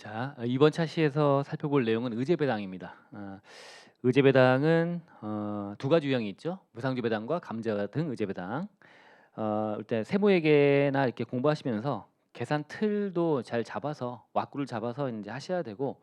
자, 이번 차시에서 살펴볼 내용은 의제배당입니다. 의제배당은 두 가지 유형이 있죠. 무상주배당과 감자 등 의제배당. 일단 세무회계나 이렇게 공부하시면서 계산 틀도 잘 잡아서 왁구를 잡아서 이제 하셔야 되고,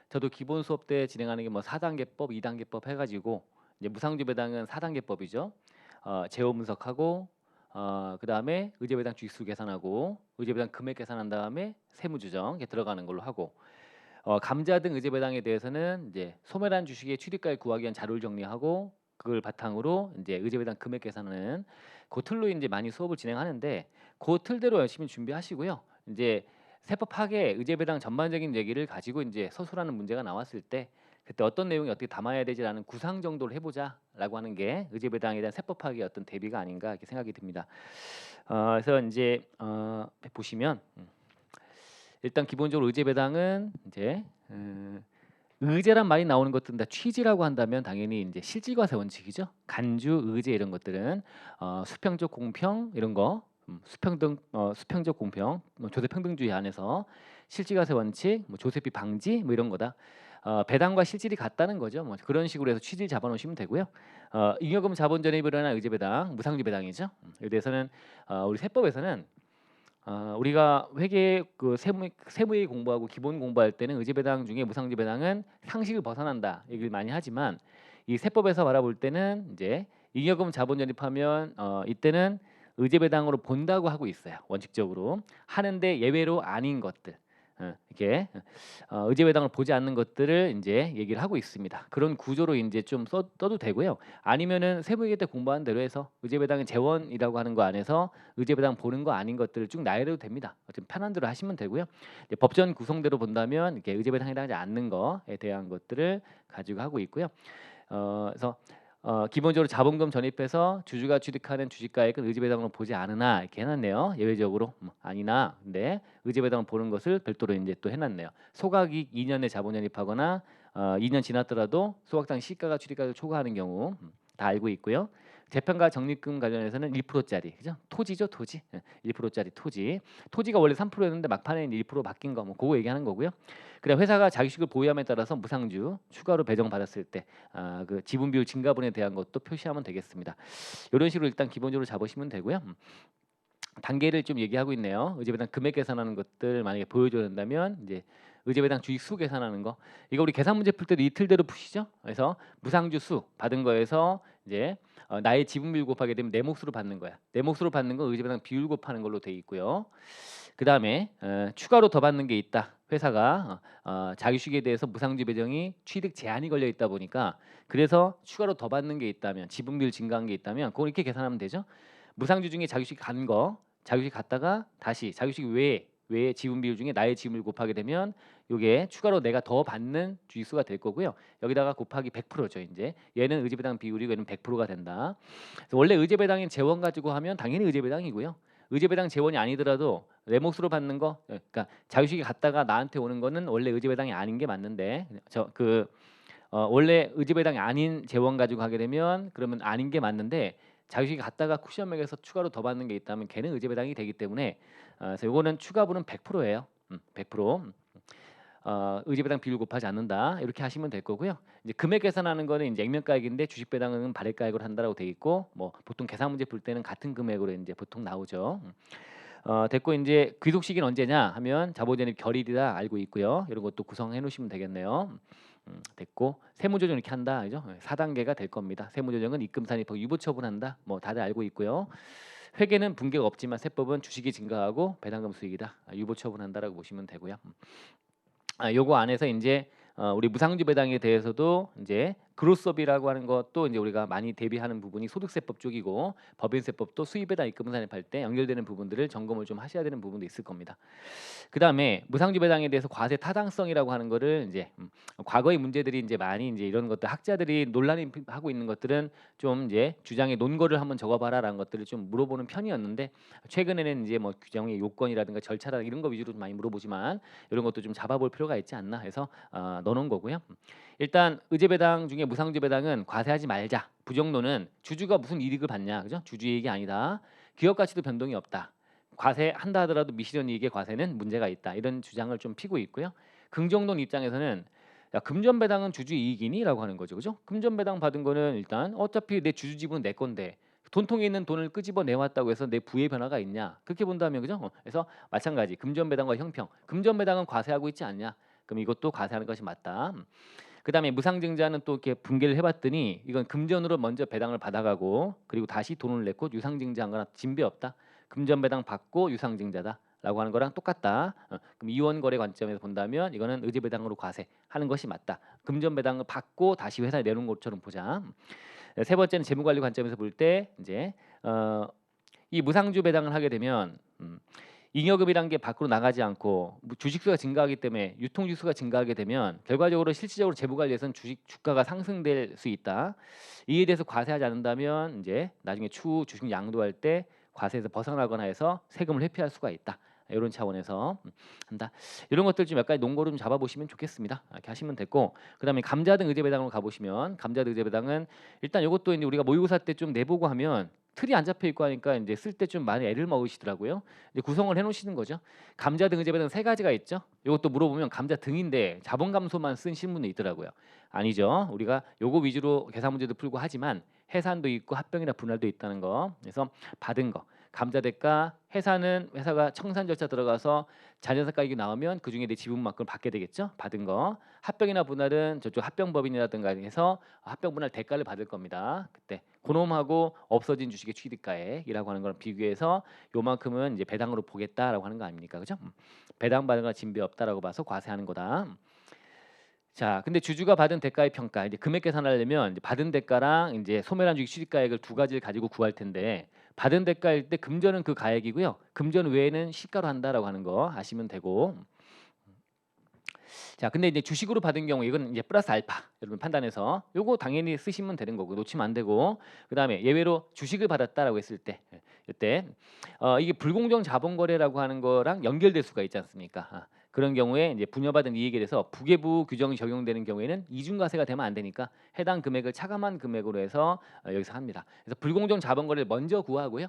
저도 기본 수업 때 진행하는 게 뭐 4단계법, 2단계법 해가지고 이제 무상주배당은 4단계법이죠. 재원 분석하고 그다음에 의제배당 주익수 계산하고 의제배당 금액 계산한 다음에 세무조정 이렇게 들어가는 걸로 하고, 감자 등 의제배당에 대해서는 이제 소멸한 주식의 취득가액 구하기 위한 자료를 정리하고 그걸 바탕으로 이제 의제배당 금액 계산하는 그 틀로 이제 많이 수업을 진행하는데, 그 틀대로 열심히 준비하시고요. 이제 세법 파괴 의제배당 전반적인 얘기를 가지고 이제 서술하는 문제가 나왔을 때 그때 어떤 내용이 어떻게 담아야 되지라는 구상 정도를 해보자라고 하는 게 의제배당에 대한 세법 파괴의 어떤 대비가 아닌가 이렇게 생각이 듭니다. 그래서 이제 보시면 일단 기본적으로 의제배당은 이제 의제란 말이 나오는 것들은 다 취지라고 한다면 당연히 이제 실질과세 원칙이죠. 간주, 의제 이런 것들은 수평적 공평 이런 거, 수평등 수평적 공평, 조세평등주의 안에서 실질과세 원칙, 조세비 방지 이런 거다. 배당과 실질이 같다는 거죠. 그런 식으로 해서 취지를 잡아놓으시면 되고요. 잉여금 자본 전입으로 인한 의제배당, 무상주 배당이죠. 여기에 대해서는 우리 세법에서는 우리가 회계 그 세무회계 공부하고 기본 공부할 때는 의제배당 중에 무상주배당은 상식을 벗어난다 얘기를 많이 하지만, 이 세법에서 바라볼 때는 이제 잉여금 자본 전입하면 이때는 의제배당으로 본다고 하고 있어요. 원칙적으로 하는데 예외로 아닌 것들, 이렇게 의제배당을 보지 않는 것들을 이제 얘기를 하고 있습니다. 그런 구조로 이제 좀 써도 되고요. 아니면은 세무회계 때 공부한 대로 해서 의제배당은 재원이라고 하는 거 안에서 의제배당 보는 거 아닌 것들을 쭉 나열해도 됩니다. 좀 편한 대로 하시면 되고요. 이제 법전 구성대로 본다면 이렇게 의제배당에 해당하지 않는 거에 대한 것들을 가지고 하고 있고요. 그래서 기본적으로 자본금 전입해서 주주가 취득하는 주식가액은 의제배당으로 보지 않으나 이렇게 해놨네요. 예외적으로 아니나, 근데 의제배당을 보는 것을 별도로 이제 또 해놨네요. 소각이익 2년에 자본 전입하거나 2년 지났더라도 소각당 시가가 취득가액을 초과하는 경우 다 알고 있고요. 재편과 적립금 관련해서는 1%짜리, 그죠? 토지죠, 토지. 1%짜리 토지가 원래 3%였는데 막판에 1% 바뀐 거, 그거 얘기하는 거고요. 그다음 회사가 자기주식을 보유함에 따라서 무상주 추가로 배정받았을 때 그 지분 비율 증가분에 대한 것도 표시하면 되겠습니다. 이런 식으로 일단 기본적으로 잡으시면 되고요. 단계를 좀 얘기하고 있네요. 의제배당 금액 계산하는 것들 만약에 보여줘야 된다면 이제 의제배당 주익수 계산하는 거, 이거 우리 계산 문제 풀 때도 이 틀대로 푸시죠. 그래서 무상주 수 받은 거에서 이제 나의 지분 비율 곱하게 되면 내 몫으로 받는 거야. 내 몫으로 받는 건 의제배당 비율 곱하는 걸로 돼 있고요. 그 다음에 추가로 더 받는 게 있다. 회사가 자기주식에 대해서 무상주 배정이 취득 제한이 걸려 있다 보니까, 그래서 추가로 더 받는 게 있다면, 지분 비율 증가한 게 있다면 그걸 이렇게 계산하면 되죠. 무상주 중에 자기주식 간 거, 자기주식 갔다가 다시 자기주식 외에 지분 비율 중에 나의 지분을 곱하게 되면 이게 추가로 내가 더 받는 주식수가 될 거고요. 여기다가 곱하기 100%죠. 이제 얘는 의제배당 비율이고 얘는 100%가 된다. 그래서 원래 의제배당인 재원 가지고 하면 당연히 의제배당이고요. 의제배당 재원이 아니더라도 내 몫으로 받는 거, 그러니까 자유식이 갔다가 나한테 오는 거는 원래 의제배당이 아닌 게 맞는데, 원래 의제배당이 아닌 재원 가지고 하게 되면 그러면 아닌 게 맞는데, 자유식이 갔다가 쿠션맥에서 추가로 더 받는 게 있다면 걔는 의제배당이 되기 때문에, 그래서 요거는 추가분은 100%예요. 100%. 의제배당 비율 곱하지 않는다 이렇게 하시면 될 거고요. 이제 금액 계산하는 거는 이제 액면가액인데 주식배당은 발행가액으로 한다라고 돼 있고, 뭐 보통 계산 문제 풀 때는 같은 금액으로 이제 보통 나오죠. 됐고, 이제 귀속 시기는 언제냐 하면 자본전입 결일이다 알고 있고요. 이런 것도 구성해 놓으시면 되겠네요. 됐고, 세무조정 이렇게 한다, 그죠? 4단계가 될 겁니다. 세무조정은 입금 산입하고 유보 처분한다. 뭐 다들 알고 있고요. 회계는 분계가 없지만 세법은 주식이 증가하고 배당금 수익이다. 유보 처분한다라고 보시면 되고요. 요거 안에서 이제 우리 무상주 배당에 대해서도 이제 그로스업이라고 하는 것도 이제 우리가 많이 대비하는 부분이 소득세법 쪽이고, 법인세법도 수입배당 입금 산입할 때 연결되는 부분들을 점검을 좀 하셔야 되는 부분도 있을 겁니다. 그다음에 무상주 배당에 대해서 과세 타당성이라고 하는 거를 이제 과거의 문제들이 이제 많이 이제 이런 것들 학자들이 논란이 하고 있는 것들은 좀 이제 주장의 논거를 한번 적어봐라라는 것들을 좀 물어보는 편이었는데, 최근에는 이제 뭐 규정의 요건이라든가 절차라든가 이런 거 위주로 좀 많이 물어보지만 이런 것도 좀 잡아볼 필요가 있지 않나 해서 넣어놓은 거고요. 일단 의제배당 중에 무상주배당은 과세하지 말자. 부정론은 주주가 무슨 이익을 받냐, 그죠? 주주이익이 아니다. 기업 가치도 변동이 없다. 과세한다 하더라도 미실현이익의 과세는 문제가 있다. 이런 주장을 좀 피고 있고요. 긍정론 입장에서는 야, 금전 배당은 주주 이익이니라고 하는 거죠. 그죠? 금전 배당 받은 거는 일단 어차피 내 주주 지분은 내 건데 돈통에 있는 돈을 끄집어 내왔다고 해서 내 부의 변화가 있냐? 그렇게 본다면 그죠? 그래서 마찬가지 금전 배당과 형평. 금전 배당은 과세하고 있지 않냐? 그럼 이것도 과세하는 것이 맞다. 그다음에 무상증자는 또 이렇게 분개를 해봤더니 이건 금전으로 먼저 배당을 받아가고 그리고 다시 돈을 냈고 유상증자한 거랑 진배 없다. 금전 배당 받고 유상증자다라고 하는 거랑 똑같다. 그럼 이원거래 관점에서 본다면 이거는 의제배당으로 과세하는 것이 맞다. 금전 배당을 받고 다시 회사에 내놓은 것처럼 보자. 세 번째는 재무관리 관점에서 볼 때 이제 이 무상주 배당을 하게 되면 잉여금이란 게 밖으로 나가지 않고 주식수가 증가하기 때문에 유통주수가 증가하게 되면 결과적으로 실질적으로 재무관리에서는 주가가 상승될 수 있다. 이에 대해서 과세하지 않는다면 이제 나중에 추후 주식 양도할 때 과세에서 벗어나거나 해서 세금을 회피할 수가 있다. 이런 차원에서 한다. 이런 것들 좀 몇 가지 논거로 좀 잡아보시면 좋겠습니다. 이렇게 하시면 됐고, 그다음에 감자등 의제배당으로 가보시면 감자등 의제배당은 일단 이것도 이제 우리가 모의고사 때 좀 내보고 하면 틀이 안 잡혀 있고 하니까 이제 쓸 때 좀 많이 애를 먹으시더라고요. 이제 구성을 해놓으시는 거죠. 감자등 의제배당 세 가지가 있죠. 이것도 물어보면 감자등인데 자본감소만 쓴 신문도 있더라고요. 아니죠. 우리가 요거 위주로 계산 문제도 풀고 하지만 해산도 있고 합병이나 분할도 있다는 거. 그래서 받은 거. 감자 대가 해산은 회사가 청산 절차 들어가서 자녀사 가액이 나오면 그 중에 내 지분만큼 받게 되겠죠. 받은 거. 합병이나 분할은 저쪽 합병법인이라든가 해서 합병 분할 대가를 받을 겁니다. 그때 그놈하고 없어진 주식의 취득가액이라고 하는 거랑 비교해서 요만큼은 이제 배당으로 보겠다라고 하는 거 아닙니까? 그죠? 배당 받은 거 진배 없다라고 봐서 과세하는 거다. 자, 근데 주주가 받은 대가의 평가 이제 금액 계산하려면 이제 받은 대가랑 이제 소멸한 주식 취득가액을 두 가지를 가지고 구할 텐데 받은 대가일 때 금전은 그 가액이고요. 금전 외에는 시가로 한다라고 하는 거 아시면 되고. 자, 근데 이제 주식으로 받은 경우 이건 이제 플러스 알파 여러분 판단해서 요거 당연히 쓰시면 되는 거고 놓치면 안 되고 그다음에 예외로 주식을 받았다라고 했을 때 이때 이게 불공정 자본 거래라고 하는 거랑 연결될 수가 있지 않습니까? 그런 경우에 이제 분여받은 이익에 대해서 부계부 규정이 적용되는 경우에는 이중과세가 되면 안 되니까 해당 금액을 차감한 금액으로 해서 여기서 합니다. 그래서 불공정 자본 거래를 먼저 구하고요.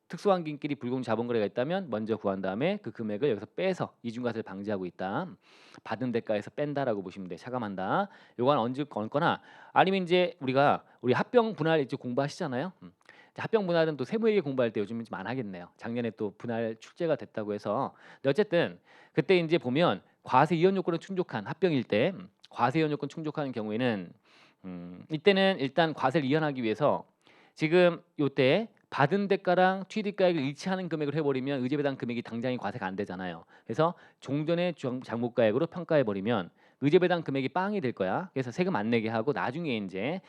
특수환경끼리 불공정 자본 거래가 있다면 먼저 구한 다음에 그 금액을 여기서 빼서 이중과세를 방지하고 있다. 받은 대가에서 뺀다라고 보시면 돼. 차감한다. 요건 언제 얹거나 아니면 이제 우리 합병 분할 이제 공부하시잖아요. 합병 분할은 또 세무회계 공부할 때 요즘 좀 안 하겠네요. 작년에 또 분할 출제가 됐다고 해서. 근데 어쨌든 그때 이제 보면 과세 이연 요건을 충족한 합병일 때 과세 이연 요건 충족하는 경우에는 이때는 일단 과세를 이연하기 위해서 지금 요때 받은 대가랑 취득가액을 일치하는 금액을 해버리면 의제배당 금액이 당장이 과세가 안 되잖아요. 그래서 종전의 장목가액으로 평가해버리면 의제배당 금액이 빵이 될 거야. 그래서 세금 안 내게 하고 나중에 이제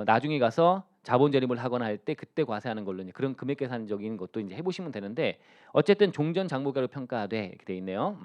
나중에 가서 자본 전입을 하거나 할 때 그때 과세하는 걸로 이제 그런 금액 계산적인 것도 이제 해보시면 되는데 어쨌든 종전 장목가로 평가돼 이렇게 돼 있네요.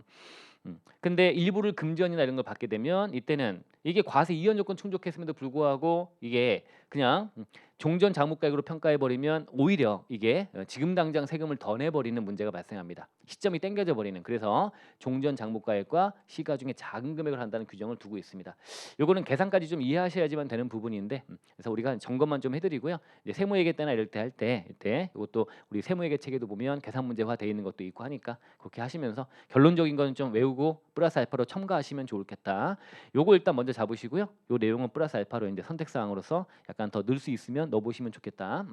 근데 일부를 금전이나 이런 걸 받게 되면 이때는 이게 과세 이연 요건 충족했음에도 불구하고 이게 그냥 종전 장목가액으로 평가해 버리면 오히려 이게 지금 당장 세금을 더 내버리는 문제가 발생합니다. 시점이 당겨져 버리는. 그래서 종전 장목가액과 시가 중에 작은 금액을 한다는 규정을 두고 있습니다. 요거는 계산까지 좀 이해하셔야지만 되는 부분인데 그래서 우리가 점검만 좀 해드리고요. 이제 세무회계 때나 이럴 때 할 때 이때 이것도 우리 세무회계 책에도 보면 계산 문제화 돼 있는 것도 있고 하니까 그렇게 하시면서 결론적인 거는 좀 외우고 플러스 알파로 첨가하시면 좋겠다. 요거 일단 먼저 잡으시고요. 요 내용은 플러스 알파로 이제 선택 사항으로서 약간 더 넣을 수 있으면 넣어 보시면 좋겠다.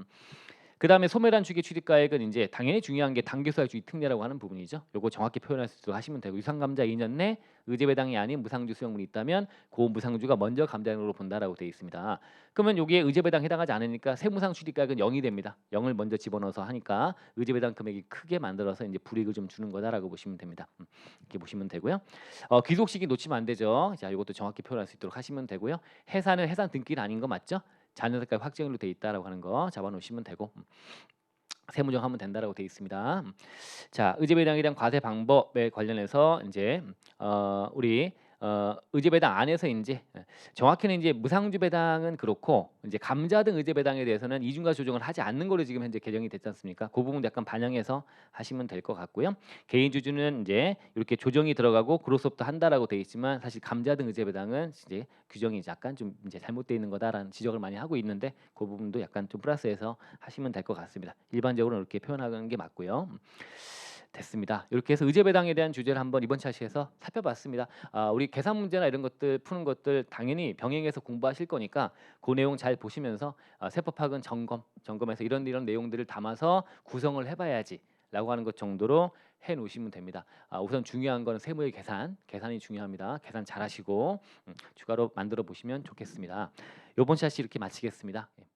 그다음에 소멸한 주식 취득가액은 이제 당연히 중요한 게 단계소액 주식 특례라고 하는 부분이죠. 요거 정확히 표현할 수 있도록 하시면 되고 유상감자 2년 내 의제배당이 아닌 무상주 수령물이 있다면 그 무상주가 먼저 감자액으로 본다라고 되어 있습니다. 그러면 여기에 의제배당 해당하지 않으니까 세무상 취득가액은 0이 됩니다. 0을 먼저 집어넣어서 하니까 의제배당 금액이 크게 만들어서 이제 불이익을 좀 주는 거다라고 보시면 됩니다. 이렇게 보시면 되고요. 귀속 시기 놓치면 안 되죠. 자, 이것도 정확히 표현할 수 있도록 하시면 되고요. 해산은 해산 등기일 아닌 거 맞죠? 자녀세까지 확정일로 돼 있다라고 하는 거 잡아놓으시면 되고 세무정하면 된다라고 돼 있습니다. 자, 의제배당에 대한 과세 방법에 관련해서 이제 우리 의제배당 안에서 이제 정확히는 이제 무상주 배당은 그렇고 이제 감자 등 의제배당에 대해서는 이중과 조정을 하지 않는 걸로 지금 현재 개정이 됐지 않습니까? 그 부분도 약간 반영해서 하시면 될 것 같고요. 개인 주주는 이제 이렇게 조정이 들어가고 그로서부터 한다라고 돼 있지만 사실 감자 등 의제배당은 이제 규정이 약간 좀 이제 잘못되어 있는 거다라는 지적을 많이 하고 있는데 그 부분도 약간 좀 플러스해서 하시면 될 것 같습니다. 일반적으로 이렇게 표현하는 게 맞고요. 됐습니다. 이렇게 해서 의제배당에 대한 주제를 한번 이번 차시에서 살펴봤습니다. 우리 계산 문제나 이런 것들 푸는 것들 당연히 병행해서 공부하실 거니까 그 내용 잘 보시면서 세법학은 점검해서 이런 내용들을 담아서 구성을 해봐야지라고 하는 것 정도로 해 놓으시면 됩니다. 우선 중요한 건 세무의 계산이 중요합니다. 계산 잘하시고 추가로 만들어 보시면 좋겠습니다. 이번 차시 이렇게 마치겠습니다. 예.